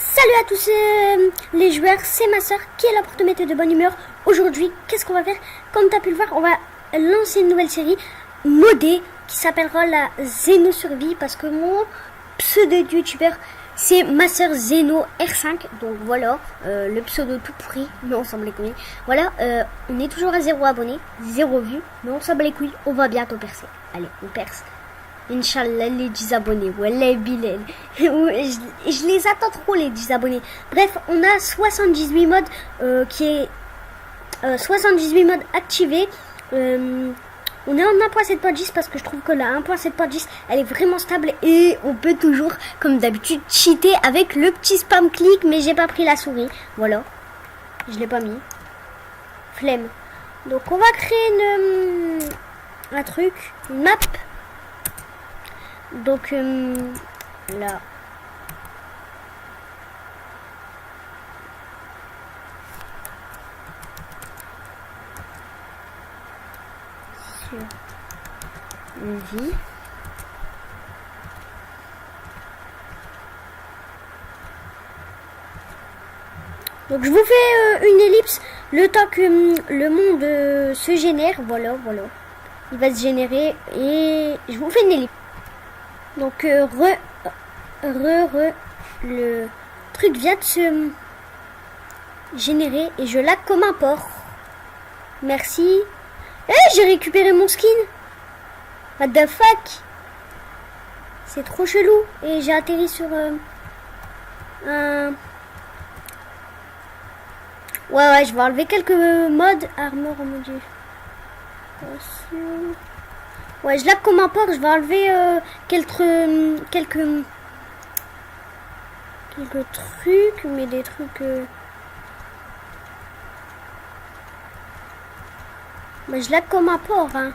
Salut à tous les joueurs, c'est ma soeur qui est là pour te mettre de bonne humeur. Aujourd'hui, qu'est-ce qu'on va faire? Comme tu as pu le voir, on va lancer une nouvelle série modée qui s'appellera la Zeno Survie parce que mon pseudo de youtubeur c'est ma soeur Zeno R5. Donc voilà, le pseudo tout pourri, mais on s'en bat les couilles. Voilà, on est toujours à 0 abonnés, 0 vues, mais on s'en bat les couilles, on va bientôt percer. Allez, on perce. Inch'Allah, les 10 abonnés. Wallah, Bilal. Je les attends trop, les 10 abonnés. Bref, on a 78 modes 78 modes activés. On est en 1.7.10 parce que je trouve que la 1.7.10 elle est vraiment stable et on peut toujours, comme d'habitude, cheater avec le petit spam clic, mais j'ai pas pris la souris. Voilà. Je l'ai pas mis. Flemme. Donc on va créer un truc, une map. Donc là. Sur une vie. Donc je vous fais une ellipse le temps que le monde se génère. Voilà. Il va se générer et je vous fais une ellipse. Donc le truc vient de se générer et je lag comme un porc. Merci. J'ai récupéré mon skin. What the fuck? C'est trop chelou. Et j'ai atterri sur un... Ouais, je vais enlever quelques modes. Armor, oh mon dieu. Ouais, je lag comme un porc, je vais enlever quelques trucs, mais des trucs... Bah, je lag comme un porc, hein.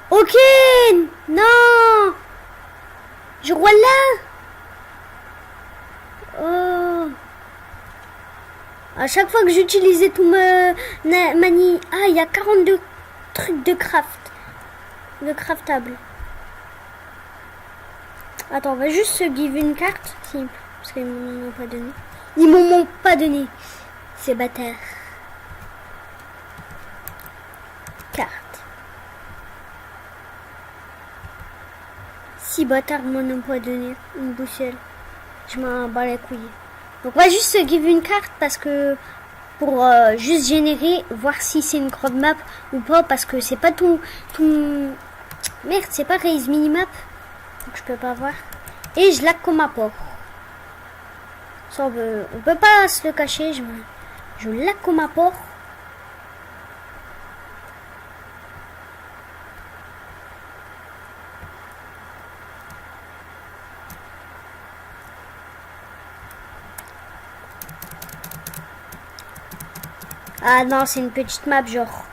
Ok. Non. Je vois là. Oh. À chaque fois que j'utilisais tout mani... Ah, il y a 42 trucs de craftable. Attends, on va juste se give une carte. Si, parce qu'ils m'en ont pas donné. Ils m'en ont pas donné. Ces bâtards. Carte. Si bâtards m'en ont pas donné. Une boussole. Je m'en bats les couilles. Donc on va juste se give une carte parce que pour juste générer, voir si c'est une crop map ou pas, parce que c'est pas tout merde, c'est pas raise minimap, donc je peux pas voir. Et je lag comme un porc. Ça on peut pas se le cacher, je lag comme un porc. Ah non, c'est une petite map genre.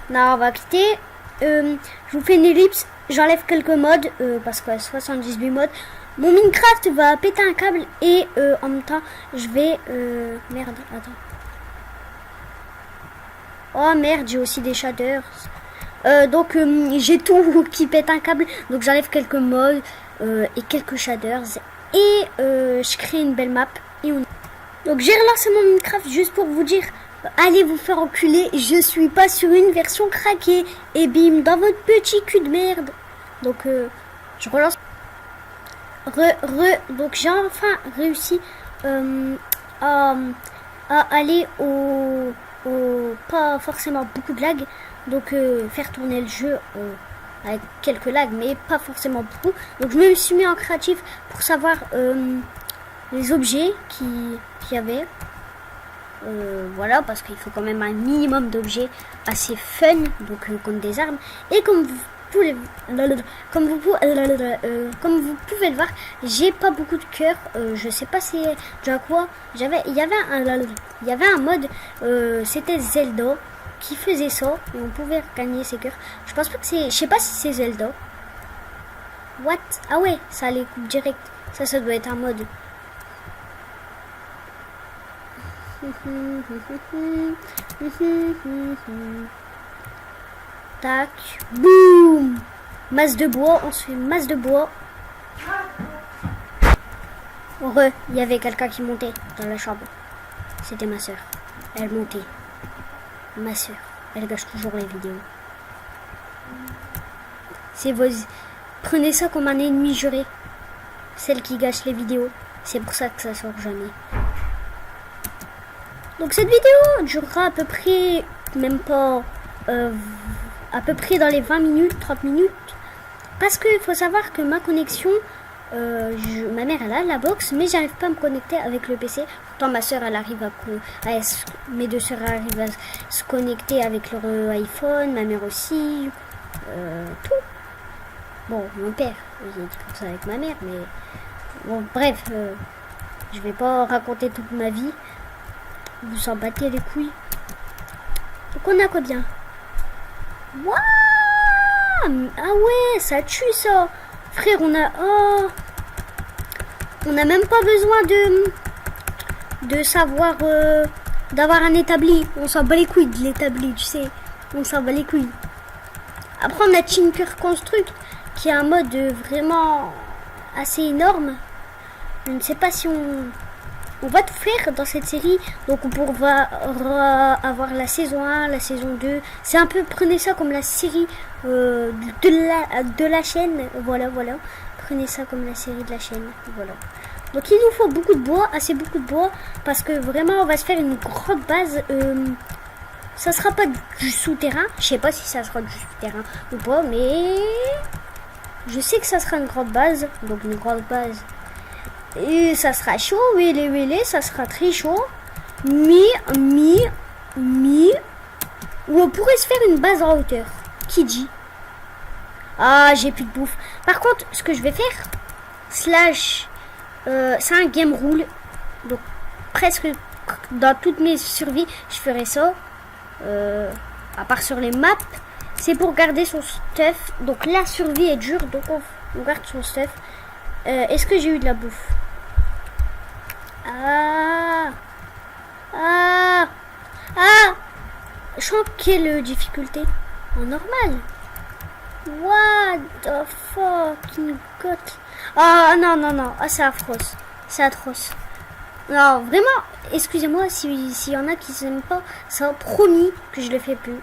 Non, on va quitter. Je vous fais une ellipse. J'enlève quelques modes parce que 78 modes. Mon Minecraft va péter un câble et en même temps je vais... Merde, attends. Oh merde, j'ai aussi des shaders. Donc j'ai tout qui pète un câble. Donc j'enlève quelques modes et quelques shaders. Et je crée une belle map. Et donc j'ai relancé mon Minecraft juste pour vous dire... Allez vous faire enculer, je suis pas sur une version craquée. Et bim, dans votre petit cul de merde. Donc je relance. Donc j'ai enfin réussi à aller au pas forcément beaucoup de lag. Donc faire tourner le jeu avec quelques lags, mais pas forcément beaucoup. Donc je me suis mis en créatif pour savoir les objets qu'il y avait. Voilà, parce qu'il faut quand même un minimum d'objets assez fun, donc comme des armes. Et comme vous pouvez le voir, j'ai pas beaucoup de cœur. Je sais pas c'est déjà quoi. Il y avait un mode, c'était Zelda qui faisait ça et on pouvait gagner ses cœurs. Je pense pas que c'est, je sais pas si c'est Zelda. What? Ah ouais, ça les coupe direct. Ça doit être un mode. Tac, boum. Masse de bois, on se fait masse de bois. Heureux, il y avait quelqu'un qui montait dans la chambre. C'était ma soeur. Elle montait. Ma soeur, elle gâche toujours les vidéos. C'est vos... Prenez ça comme un ennemi juré. Celle qui gâche les vidéos. C'est pour ça que ça sort jamais. Donc cette vidéo durera à peu près, même pas, à peu près dans les 20 minutes, 30 minutes. Parce qu'il faut savoir que ma connexion, ma mère elle a la box, mais j'arrive pas à me connecter avec le PC. Pourtant ma soeur elle arrive mes deux soeurs arrivent à se connecter avec leur iPhone, ma mère aussi, tout. Bon, mon père, j'ai dit comme ça avec ma mère, mais bon, bref, je vais pas raconter toute ma vie. Vous en battez les couilles. Donc on a combien? Waouh! Ah ouais, ça tue ça. Frère, on a... Oh, on n'a même pas besoin de savoir... d'avoir un établi. On s'en bat les couilles de l'établi, tu sais. On s'en bat les couilles. Après, on a Tinker Construct, qui est un mode vraiment assez énorme. Je ne sais pas si on va tout faire dans cette série. Donc on pourra avoir la saison 1, la saison 2. C'est un peu, prenez ça comme la série de la chaîne. Voilà. Prenez ça comme la série de la chaîne. Voilà. Donc il nous faut beaucoup de bois, assez beaucoup de bois. Parce que vraiment on va se faire une grande base. Ça sera pas du souterrain. Je sais pas si ça sera du souterrain ou pas. Mais je sais que ça sera une grande base. Donc une grande base. Et ça sera chaud, oui, ça sera très chaud. Ou on pourrait se faire une base en hauteur. Qui dit? Ah, j'ai plus de bouffe. Par contre, ce que je vais faire, c'est un game rule. Donc, presque dans toutes mes survies, je ferai ça. À part sur les maps, c'est pour garder son stuff. Donc, la survie est dure, donc on garde son stuff. Est-ce que j'ai eu de la bouffe? Je sens quelle difficulté? En normal. What the fucking god. Ah non. Ah, c'est atroce. C'est atroce. Non, vraiment, excusez-moi s'il y en a qui s'aiment pas. Ça, promis que je le fais plus.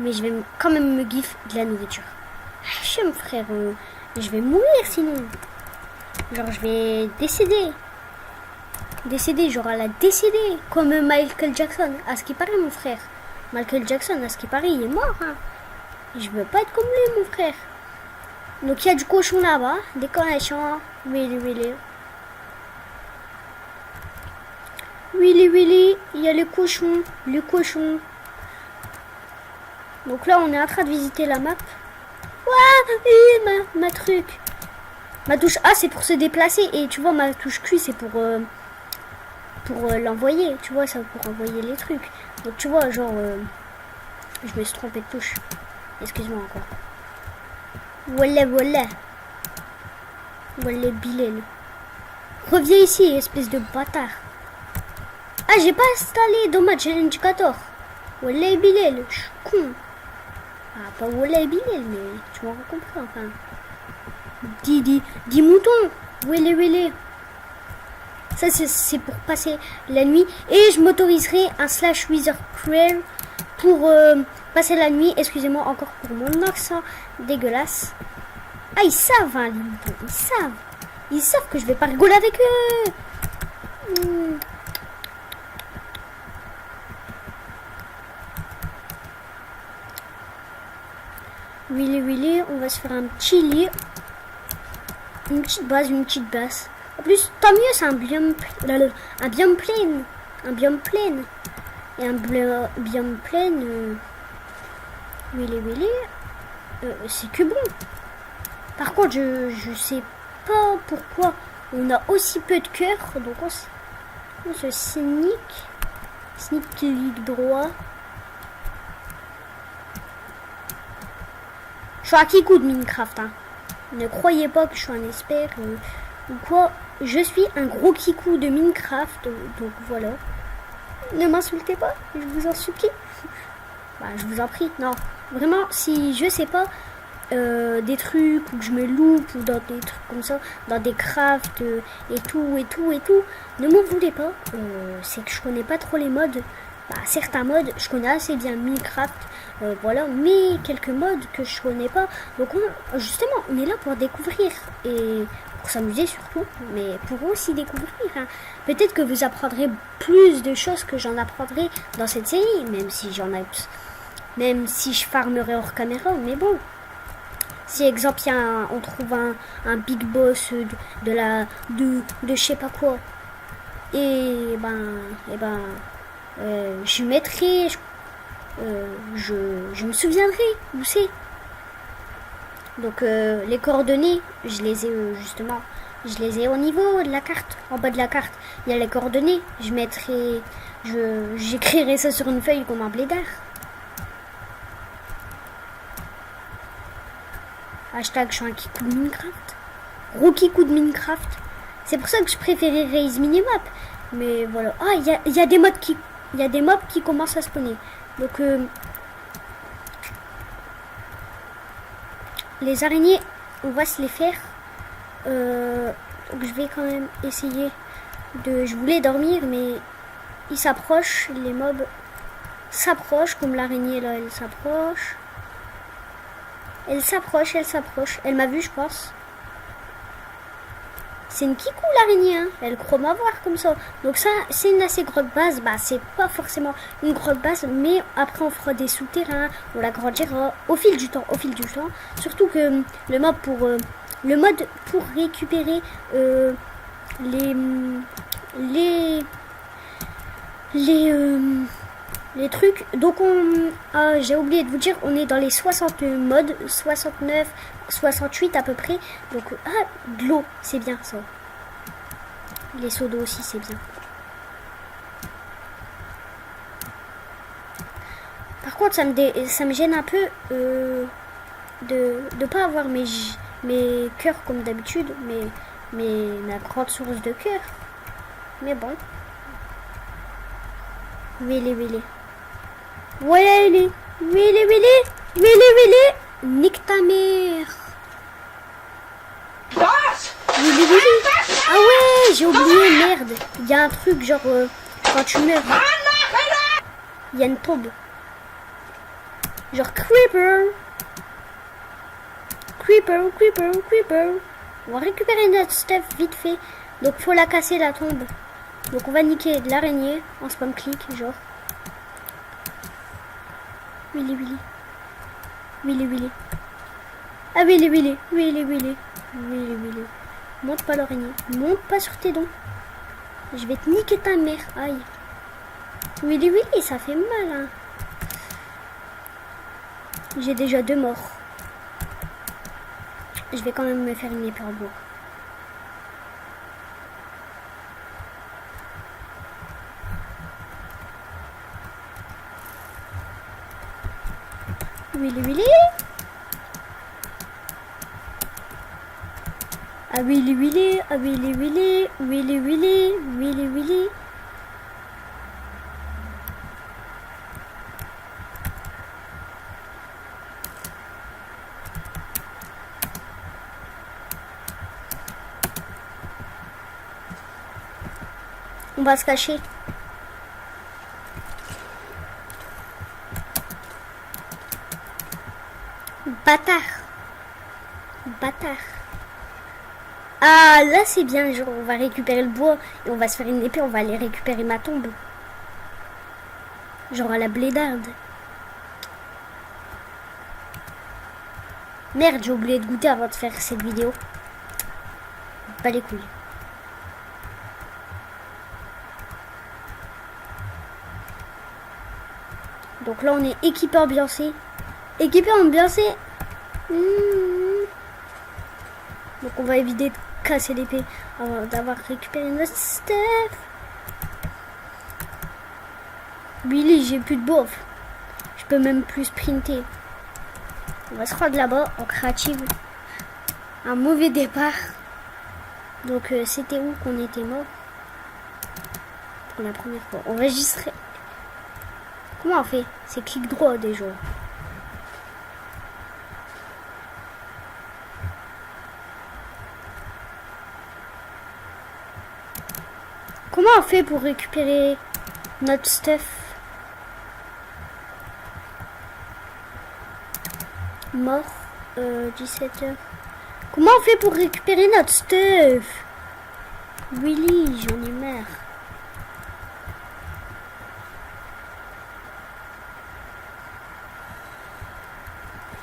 Mais je vais quand même me gifler de la nourriture. Hachem, frère. Je vais mourir sinon. Genre, je vais décéder. J'aurai la décédée. Comme Michael Jackson. À ce qui paraît, mon frère. Michael Jackson, à ce qui paraît, il est mort. Hein. Je veux pas être comme lui, mon frère. Donc, il y a du cochon là-bas. Des connexions. Willy. Il y a les cochons. Donc là, on est en train de visiter la map. Ouah, ma truc. Ma touche A, c'est pour se déplacer. Et tu vois, ma touche Q, c'est pour l'envoyer. Tu vois, ça pour envoyer les trucs. Donc tu vois, genre... je me suis trompé de touche. Excuse-moi encore. Voilà. Voilà, Bilal. Reviens ici, espèce de bâtard. Ah, j'ai pas installé Dommage Indicator. Voilà, Bilal. Je suis con. Ah, pas Voilà, Bilal, mais tu m'auras compris, enfin. Dis mouton. Voilà. Ça, c'est pour passer la nuit. Et je m'autoriserai un / Wither Crawl pour passer la nuit. Excusez-moi encore pour mon accent dégueulasse. Ah, ils savent, hein, les moutons. Ils savent. Ils savent que je vais pas rigoler avec eux. Willy, on va se faire un petit lit. Une petite base. En plus, tant mieux, c'est un biome plein. Et un biome plein. Willy. C'est que bon. Par contre, je sais pas pourquoi on a aussi peu de cœur. Donc on se sneak clic droit. Je suis un kikou de Minecraft. Hein. Ne croyez pas que je suis un expert ou quoi. Je suis un gros kikou de Minecraft. Donc voilà. Ne m'insultez pas, je vous en supplie. Bah, je vous en prie, non. Vraiment, si je sais pas des trucs ou que je me loupe ou dans des trucs comme ça, dans des crafts et tout, ne m'en voulez pas. C'est que je connais pas trop les modes. Bah, certains modes, je connais assez bien Minecraft, voilà, mais quelques modes que je connais pas. Donc justement, on est là pour découvrir et pour s'amuser surtout, mais pour aussi découvrir. Hein. Peut-être que vous apprendrez plus de choses que j'en apprendrai dans cette série, même si je farmerai hors caméra, mais bon. Si exemple on trouve un big boss de je sais pas quoi, et ben je mettrai, je me souviendrai où c'est. Donc les coordonnées, je les ai justement, je les ai au niveau de la carte, en bas de la carte. Il y a les coordonnées, j'écrirai ça sur une feuille comme un blédard. Hashtag je suis un kikou de Minecraft. Gros kikou de Minecraft. C'est pour ça que je préférais Raise Minimap. Mais voilà. Ah, il y a des mobs qui commencent à spawner. Donc les araignées, on va se les faire. Donc je vais quand même essayer de. Je voulais dormir, mais ils s'approchent. Les mobs s'approchent, comme l'araignée là, elle s'approche. Elle s'approche. Elle m'a vu, je pense. C'est une kikou l'araignée, hein. Elle croit m'avoir comme ça. Donc ça, c'est une assez grosse base. Bah, c'est pas forcément une grosse base, mais après on fera des souterrains, on l'agrandira au fil du temps. Surtout que le mode pour récupérer les trucs. Donc j'ai oublié de vous dire, on est dans les 60 modes, 69, 68 à peu près. Donc de l'eau, c'est bien ça. Les seaux d'eau aussi, c'est bien. Par contre, ça me gêne un peu de pas avoir mes cœurs comme d'habitude, mais ma grande source de cœur. Mais bon. Willy. Willy. Nique ta mère. Willy. Ah ouais, j'ai oublié, merde. Il y a un truc genre quand tu meurs, il y a une tombe. Genre creeper. On va récupérer notre stuff vite fait. Donc faut la casser la tombe. Donc on va niquer de l'araignée en spam clic, genre. Willy. Ah Willy. Monte pas l'araignée. Monte pas sur tes dents. Je vais te niquer ta mère. Aïe. Willy, ça fait mal, hein. J'ai déjà 2 morts. Je vais quand même me faire une épée en bois. Willy. Ah Willy. On va se cacher. Bâtard. Ah, là c'est bien, genre on va récupérer le bois et on va se faire une épée, on va aller récupérer ma tombe. Genre à la blédarde. Merde, j'ai oublié de goûter avant de faire cette vidéo. Pas les couilles. Donc là on est équipé ambiancé. Donc on va éviter de casser l'épée avant d'avoir récupéré notre stuff. Billy, j'ai plus de bouffe. Je peux même plus sprinter. On va se rendre là-bas en créative. Un mauvais départ. Donc c'était où qu'on était mort? pour la première fois. On va juste... Comment on fait? C'est clic droit déjà. Comment on fait pour récupérer notre stuff? Mort, 17h. Comment on fait pour récupérer notre stuff? Willy, j'en ai marre.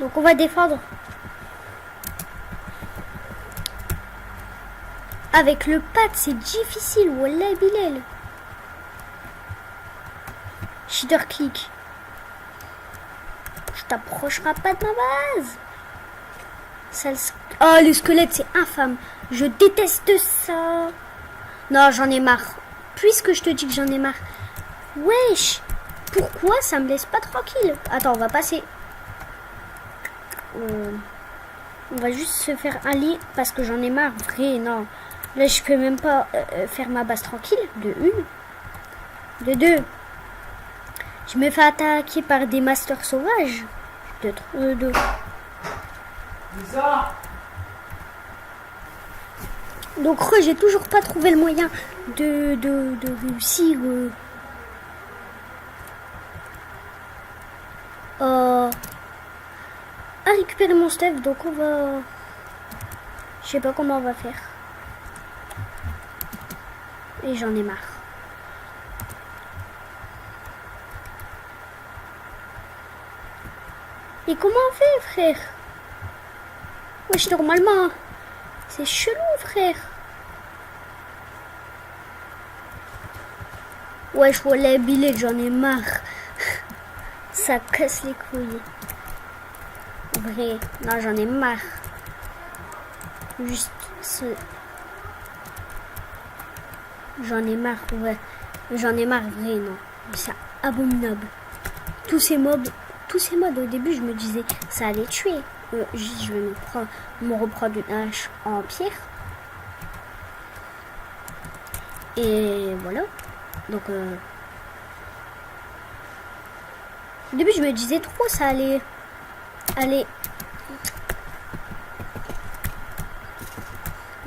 Donc on va défendre. Avec le pad, c'est difficile. Wallah Bilal. Cheater click. Je t'approcherai pas de ma base. Oh, le squelette, c'est infâme. Je déteste ça. Non, j'en ai marre. Puisque je te dis que j'en ai marre. Wesh. Pourquoi ça me laisse pas tranquille? Attends, on va passer. On va juste se faire un lit parce que j'en ai marre. Vrai, non. Là, je peux même pas faire ma base tranquille. De une. De deux. Je me fais attaquer par des masters sauvages. De deux. Donc, j'ai toujours pas trouvé le moyen de réussir. À récupérer mon stuff. Donc, on va... Je sais pas comment on va faire. Et j'en ai marre. Et comment on fait, frère? Wesh, normalement, c'est chelou, frère. Wesh, wallah, Bilal, j'en ai marre. Ça casse les couilles. Vrai, non, j'en ai marre. Juste ce... J'en ai marre, ouais. J'en ai marre, vrai, non. C'est abominable. Tous ces modes, au début, je me disais, ça allait tuer. Je vais me reprendre une hache en pierre. Et voilà. Donc, au début, je me disais trop, ça allait...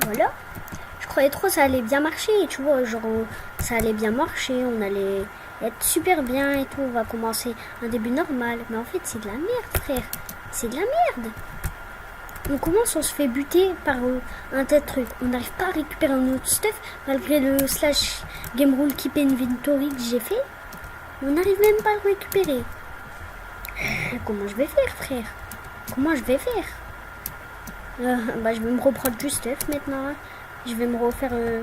Voilà. Je croyais trop ça allait bien marcher, tu vois, genre ça allait bien marcher, on allait être super bien et tout, on va commencer un début normal. Mais en fait, c'est de la merde, frère. C'est de la merde. On commence, on se fait buter par un tas de trucs. On n'arrive pas à récupérer notre stuff malgré le / game rule keep inventory que j'ai fait. On n'arrive même pas à le récupérer. Comment je vais faire, frère? Comment je vais faire? Bah, je vais me reprendre du stuff maintenant. Hein. Je vais me refaire un...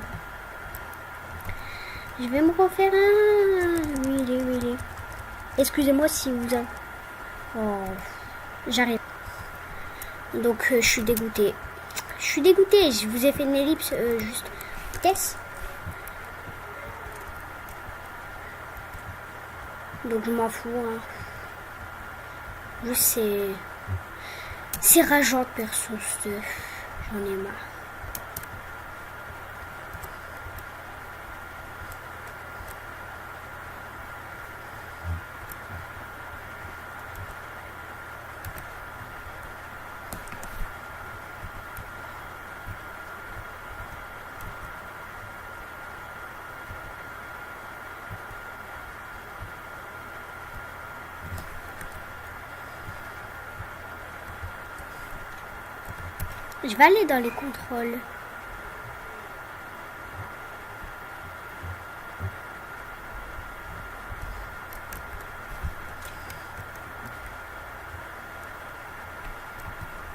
Oui. Excusez-moi si vous avez... Oh, j'arrive. Donc, je suis dégoûtée. Je vous ai fait une ellipse juste vitesse. Donc, je m'en fous. Hein. Je sais... C'est rageant, perso, j'en ai marre. Je vais aller dans les contrôles.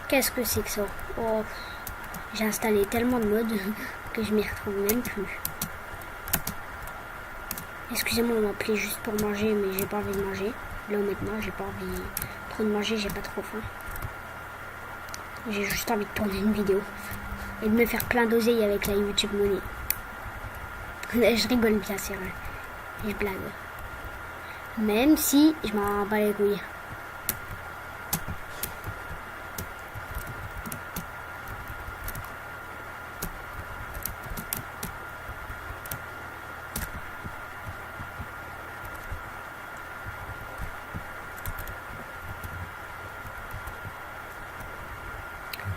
Qu'est-ce que c'est que ça? Oh, j'ai installé tellement de modes que je m'y retrouve même plus. Excusez-moi, on m'a appelé juste pour manger, mais j'ai pas envie de manger. Là maintenant, j'ai pas envie trop de manger, j'ai pas trop faim. J'ai juste envie de tourner une vidéo et de me faire plein d'oseilles avec la YouTube Money. Je rigole bien sûr, je blague. Même si je m'en bats les couilles.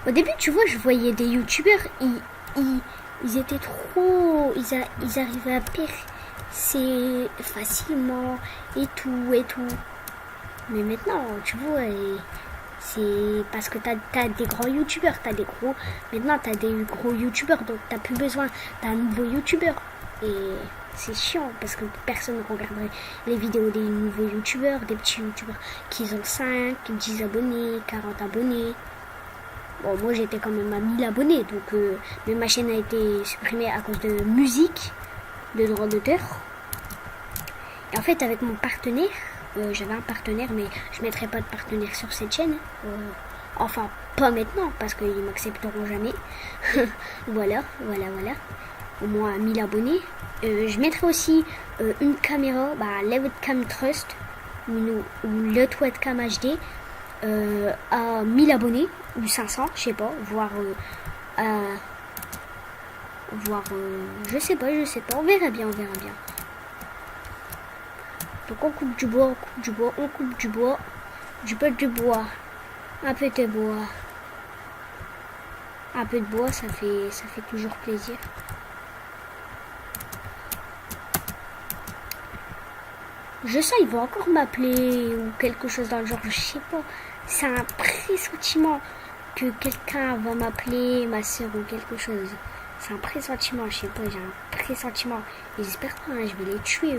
Au début, tu vois, je voyais des youtubeurs, ils étaient trop... Ils arrivaient à percer facilement et tout, et tout. Mais maintenant, tu vois, c'est parce que t'as des grands youtubeurs, maintenant t'as des gros youtubeurs, donc t'as plus besoin d'un nouveau youtubeur. Et c'est chiant parce que personne ne regarderait les vidéos des nouveaux youtubeurs, des petits youtubeurs qui ont 5, 10 abonnés, 40 abonnés. Bon, moi j'étais quand même à 1000 abonnés, donc mais ma chaîne a été supprimée à cause de musique, de droits d'auteur. Et en fait, avec mon partenaire, j'avais un partenaire, mais je mettrai pas de partenaire sur cette chaîne. Enfin, pas maintenant, parce qu'ils m'accepteront jamais. Voilà. Au moins 1000 abonnés. Je mettrai aussi une caméra, Webcam Trust, ou le Webcam HD, à 1000 abonnés, ou 500, je sais pas, voire, je sais pas, on verra bien. Donc on coupe du bois, on coupe du bois, un peu de bois. Un peu de bois, ça fait toujours plaisir. Je sens, ils vont encore m'appeler ou quelque chose dans le genre, je sais pas. C'est un pressentiment que quelqu'un va m'appeler, ma soeur ou quelque chose. C'est un pressentiment, je sais pas, j'ai un pressentiment. Et j'espère pas, je vais les tuer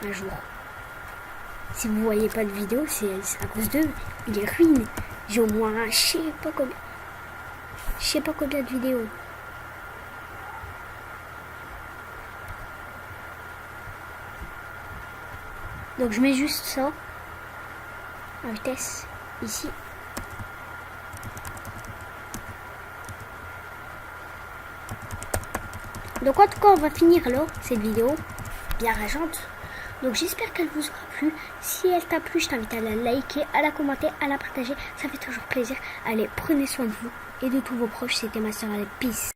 un jour. Si vous voyez pas de vidéo, c'est à cause d'eux. Il est ruine. J'ai au moins, je sais pas combien de vidéos. Donc je mets juste ça en vitesse ici. Donc en tout cas, on va finir là cette vidéo bien rageante. Donc j'espère qu'elle vous aura plu. Si elle t'a plu, je t'invite à la liker, à la commenter, à la partager. Ça fait toujours plaisir. Allez, prenez soin de vous et de tous vos proches. C'était ma soeur. Allez, peace.